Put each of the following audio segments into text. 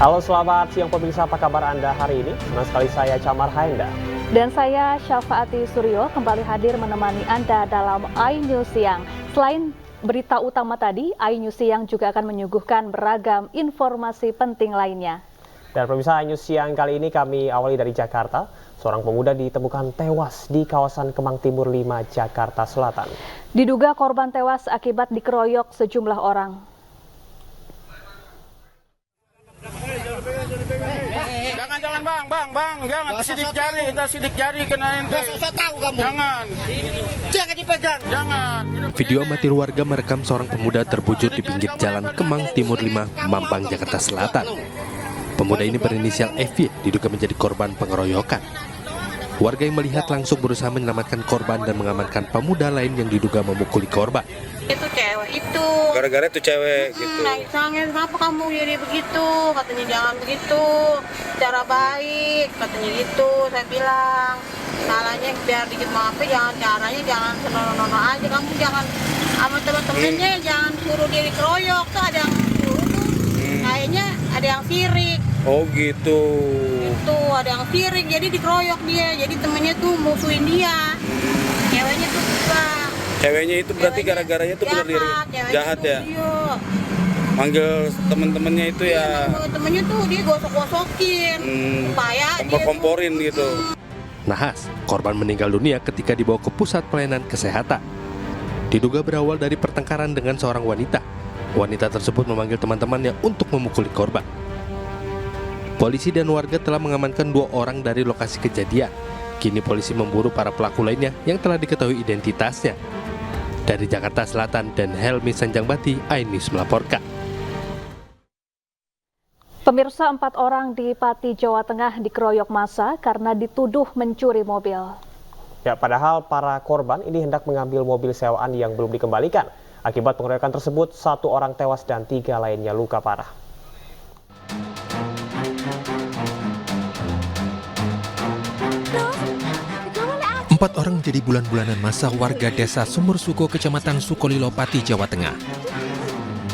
Halo, selamat siang pemirsa, apa kabar Anda hari ini? Senang sekali saya Camar Haenda. Dan saya Syafaati Suryo kembali hadir menemani Anda dalam iNews Siang. Selain berita utama tadi, iNews Siang juga akan menyuguhkan beragam informasi penting lainnya. Dan pemirsa, iNews Siang kali ini kami awali dari Jakarta. Seorang pemuda ditemukan tewas di kawasan Kemang Timur 5, Jakarta Selatan. Diduga korban tewas akibat dikeroyok sejumlah orang. Bang, jangan sidik jari kenain. Saya tahu kamu. Jangan dipegang. Jangan. Video amatir warga merekam seorang pemuda terbujur di pinggir jalan Kemang Timur 5, Mampang, Jakarta Selatan. Pemuda ini berinisial FY diduga menjadi korban pengeroyokan. Warga yang melihat langsung berusaha menyelamatkan korban dan mengamankan pemuda lain yang diduga memukuli korban. Itu cewek itu. Gara-gara itu cewek gitu. Sangat kenapa kamu jadi begitu? Katanya jangan begitu. Cara baik katanya gitu. Saya bilang salahnya biar dikit maafin, jangan senonono aja. Kamu jangan sama teman-temannya jangan suruh dia dikeroyok. Tuh ada yang suruh tuh. Kayaknya ada yang sirik. Oh gitu. Itu ada yang sirik jadi dikeroyok dia. Jadi temennya tuh musuhin dia. Ceweknya tuh bang. Ceweknya itu berarti gara-garanya tuh benar diri jahat ya. Iya. Manggil temen-temennya itu ya. Temennya tuh dia gosok-gosokin. Supaya kompor-komporin gitu. Nahas, korban meninggal dunia ketika dibawa ke pusat pelayanan kesehatan. Diduga berawal dari pertengkaran dengan seorang wanita. Wanita tersebut memanggil teman-temannya untuk memukuli korban. Polisi dan warga telah mengamankan 2 orang dari lokasi kejadian. Kini polisi memburu para pelaku lainnya yang telah diketahui identitasnya. Dari Jakarta Selatan dan Helmi Sanjangbati, iNews melaporkan. Pemirsa, 4 orang di Pati, Jawa Tengah dikeroyok massa karena dituduh mencuri mobil. Ya, padahal para korban ini hendak mengambil mobil sewaan yang belum dikembalikan. Akibat pengeroyokan tersebut, 1 orang tewas dan 3 lainnya luka parah. Empat orang menjadi bulan-bulanan masa warga desa Sumber Suko, Kecamatan Sukolilo, Pati, Jawa Tengah.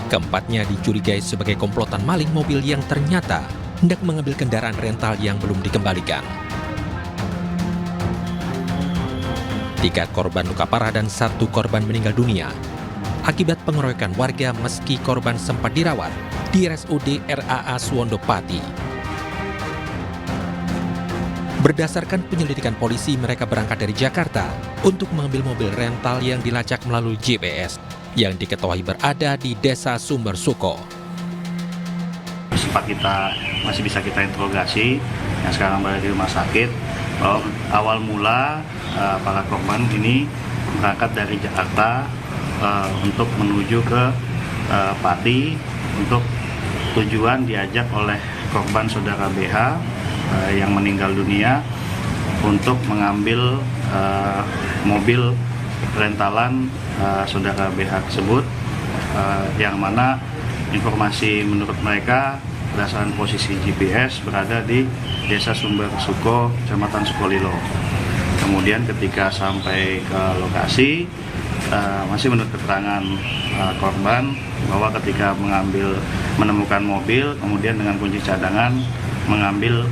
Keempatnya dicurigai sebagai komplotan maling mobil yang ternyata hendak mengambil kendaraan rental yang belum dikembalikan. 3 korban luka parah dan 1 korban meninggal dunia akibat pengeroyokan warga meski korban sempat dirawat di RSUD RAA Suwondo, Pati. Berdasarkan penyelidikan polisi, mereka berangkat dari Jakarta untuk mengambil mobil rental yang dilacak melalui GPS yang diketahui berada di Desa Sumber Suko. Sempat masih bisa kita interogasi yang sekarang berada di rumah sakit bahwa awal mula para korban ini berangkat dari Jakarta untuk menuju ke Pati untuk tujuan diajak oleh korban saudara BH yang meninggal dunia untuk mengambil mobil rentalan saudara BH tersebut, yang mana informasi menurut mereka berdasarkan posisi GPS berada di Desa Sumber Suko, Kecamatan Sukolilo. Kemudian ketika sampai ke lokasi, masih menurut keterangan korban bahwa ketika menemukan mobil, kemudian dengan kunci cadangan mengambil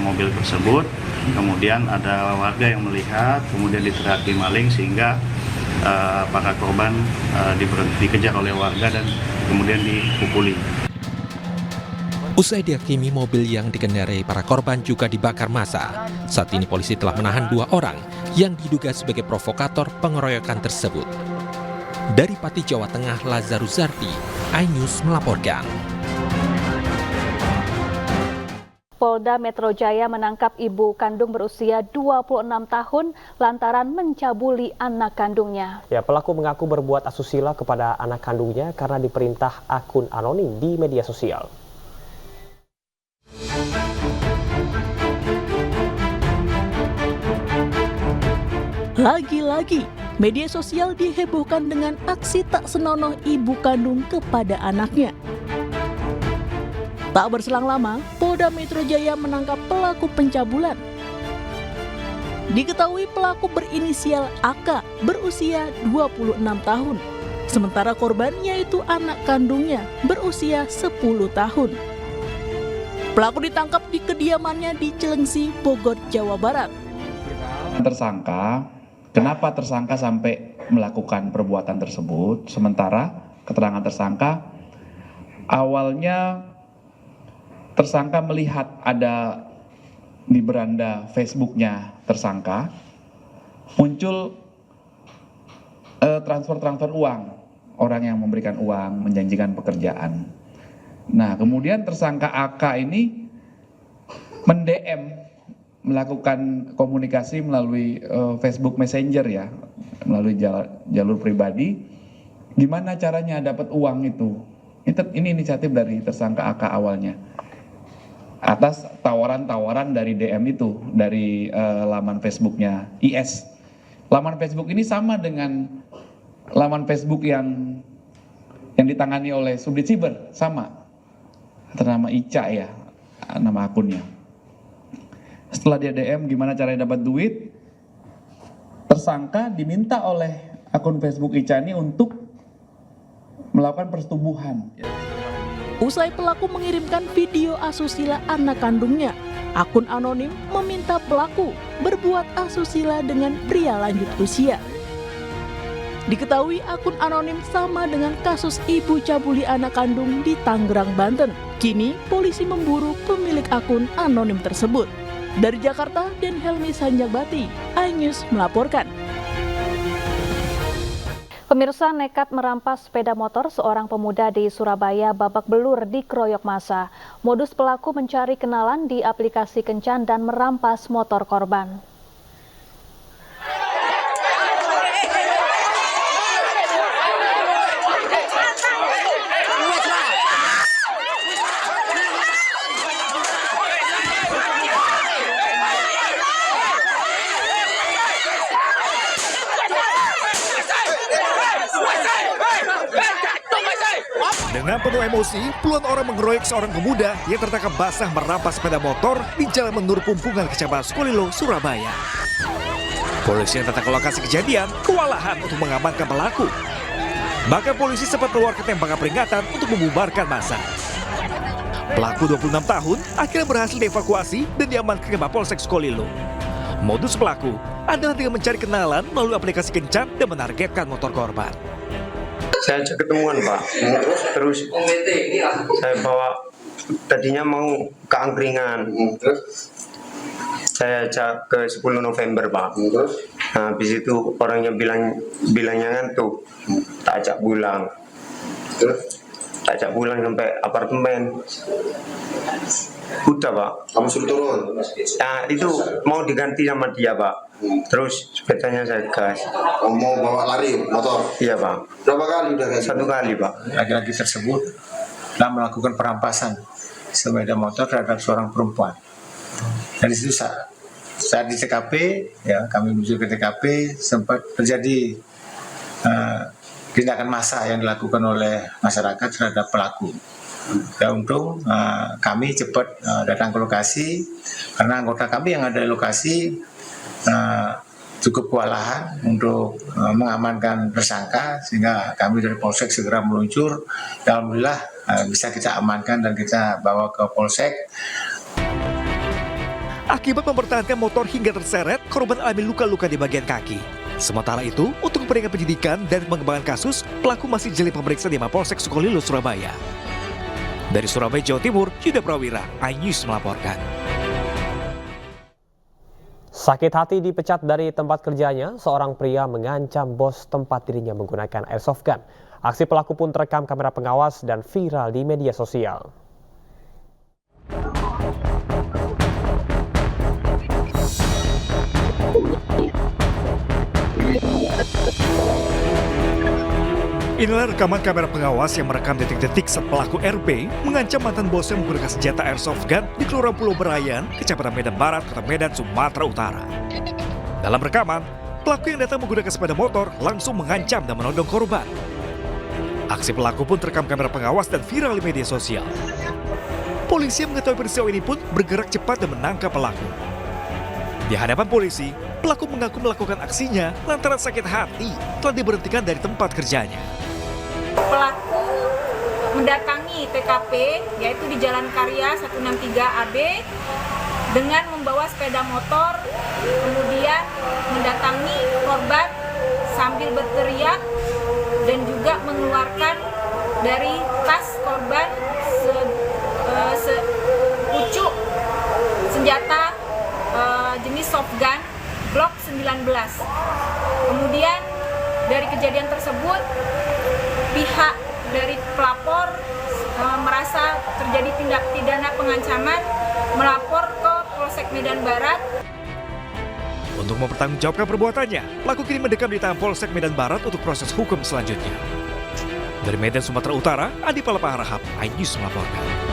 mobil tersebut, kemudian ada warga yang melihat, kemudian diteriaki maling sehingga para korban dikejar oleh warga dan kemudian dipukuli. Usai dihakimi, mobil yang dikendarai para korban juga dibakar massa. Saat ini polisi telah menahan 2 orang yang diduga sebagai provokator pengeroyokan tersebut. Dari Pati, Jawa Tengah, Lazarus Zardi, iNews melaporkan. Polda Metro Jaya menangkap ibu kandung berusia 26 tahun lantaran mencabuli anak kandungnya. Ya, pelaku mengaku berbuat asusila kepada anak kandungnya karena diperintah akun anonim di media sosial. Lagi-lagi, media sosial dihebohkan dengan aksi tak senonoh ibu kandung kepada anaknya. Tak berselang lama, Polda Metro Jaya menangkap pelaku pencabulan. Diketahui pelaku berinisial AK berusia 26 tahun. Sementara korban yaitu anak kandungnya berusia 10 tahun. Pelaku ditangkap di kediamannya di Cilengsi, Bogor, Jawa Barat. Kenapa tersangka sampai melakukan perbuatan tersebut? Sementara keterangan tersangka, awalnya tersangka melihat ada di beranda Facebooknya tersangka, muncul transfer uang, orang yang memberikan uang, menjanjikan pekerjaan. Nah, kemudian tersangka AK ini mendm, melakukan komunikasi melalui Facebook Messenger ya, melalui jalur pribadi. Gimana caranya dapat uang itu? Ini inisiatif dari tersangka AK awalnya. Atas tawaran-tawaran dari DM itu, dari laman Facebooknya IS. Laman Facebook ini sama dengan laman Facebook yang ditangani oleh Subdit Siber, sama. Ternama Ica ya, nama akunnya. Setelah dia DM gimana caranya dapat duit, tersangka diminta oleh akun Facebook Ica ini untuk melakukan persetubuhan. Usai pelaku mengirimkan video asusila anak kandungnya, akun anonim meminta pelaku berbuat asusila dengan pria lanjut usia. Diketahui akun anonim sama dengan kasus ibu cabuli anak kandung di Tangerang, Banten. Kini polisi memburu pemilik akun anonim tersebut. Dari Jakarta, Den Helmi Sanjagbati, iNews melaporkan. Pemirsa, nekat merampas sepeda motor seorang pemuda di Surabaya babak belur dikeroyok massa. Modus pelaku mencari kenalan di aplikasi kencan dan merampas motor korban. Dengan penuh emosi, puluhan orang mengeroyok seorang pemuda yang tertangkap basah merampas sepeda motor di Jalan Menur Pumpungan, Kecamatan Sukolilo, Surabaya. Polisi yang datang ke lokasi kejadian kewalahan untuk mengamankan pelaku. Bahkan polisi sempat mengeluarkan tembakan peringatan untuk membubarkan massa. Pelaku 26 tahun akhirnya berhasil dievakuasi dan diamankan ke Mapolsek Sukolilo. Modus pelaku adalah dengan mencari kenalan melalui aplikasi kencan dan menargetkan motor korban. Saya ajak ketemuan Pak, terus saya bawa, tadinya mau ke angkringan, saya ajak ke 10 November Pak. Nah, habis itu orangnya bilangnya ngantuk, tak ajak pulang, sampai apartemen. Udah Pak. Kamu suruh turun? Nah, itu mau diganti sama dia Pak. Terus sepedanya saya gas. Mau bawa lari motor? Iya Pak. Berapa kali udah kayak 1 kali Pak. Laki-laki tersebut telah melakukan perampasan sepeda motor terhadap seorang perempuan. Dari situ saat di TKP, ya kami menuju ke TKP, sempat terjadi tindakan massa yang dilakukan oleh masyarakat terhadap pelaku. Dan untung kami cepat datang ke lokasi karena anggota kami yang ada di lokasi cukup kewalahan untuk mengamankan tersangka, sehingga kami dari Polsek segera meluncur. Alhamdulillah bisa kita amankan dan kita bawa ke Polsek. Akibat mempertahankan motor hingga terseret, korban alami luka-luka di bagian kaki. Sementara itu, untuk kepentingan penyidikan dan pengembangan kasus, pelaku masih jeli pemeriksaan di Mapolsek Sukolilo, Surabaya. Dari Surabaya, Jawa Timur, Yuda Prawira, iNews melaporkan. Sakit hati dipecat dari tempat kerjanya, seorang pria mengancam bos tempat dirinya menggunakan airsoft gun. Aksi pelaku pun terekam kamera pengawas dan viral di media sosial. Inilah rekaman kamera pengawas yang merekam detik-detik saat pelaku RP mengancam mantan bosnya menggunakan senjata airsoft gun di Kelurahan Pulau Berayan, Kecamatan Medan Barat, Kota Medan, Sumatera Utara. Dalam rekaman, pelaku yang datang menggunakan sepeda motor langsung mengancam dan menodong korban. Aksi pelaku pun terekam kamera pengawas dan viral di media sosial. Polisi yang mengetahui peristiwa ini pun bergerak cepat dan menangkap pelaku. Di hadapan polisi, pelaku mengaku melakukan aksinya lantaran sakit hati telah diberhentikan dari tempat kerjanya. Pelaku mendatangi TKP, yaitu di Jalan Karya 163 AB, dengan membawa sepeda motor, kemudian mendatangi korban sambil berteriak dan juga mengeluarkan dari tas korban sepucuk senjata jenis soft gun Glock 19. Kemudian dari kejadian tersebut, pihak dari pelapor merasa terjadi tindak pidana pengancaman, melapor ke Polsek Medan Barat. Untuk mempertanggungjawabkan perbuatannya, pelaku kini mendekam di tahanan Polsek Medan Barat untuk proses hukum selanjutnya. Dari Medan, Sumatera Utara, Adi Palapa Harahap, iNews melaporkan.